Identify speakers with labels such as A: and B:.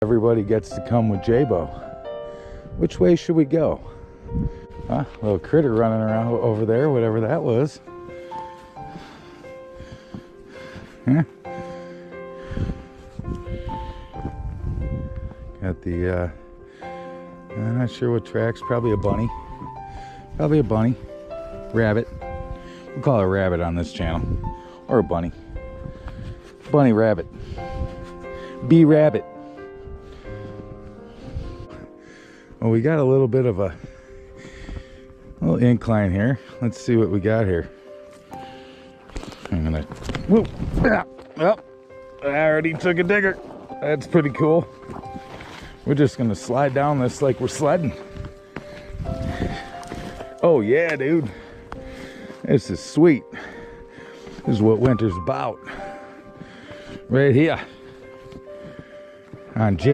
A: Everybody gets to come with J-Bo. Which way should we go? Huh? Little critter running around over there, whatever that was. Huh? Got the, I'm not sure what tracks, probably a bunny. Probably a bunny. Rabbit. We'll call it a rabbit on this channel. Or a bunny. Bunny rabbit. Bee rabbit. Well, we got a little bit of a little incline here. Let's see what we got here. I'm gonna, whoop, oh, I already took a digger. That's pretty cool. We're just gonna slide down this like we're sledding. Oh yeah, dude. This is sweet. This is what winter's about. Right here on J.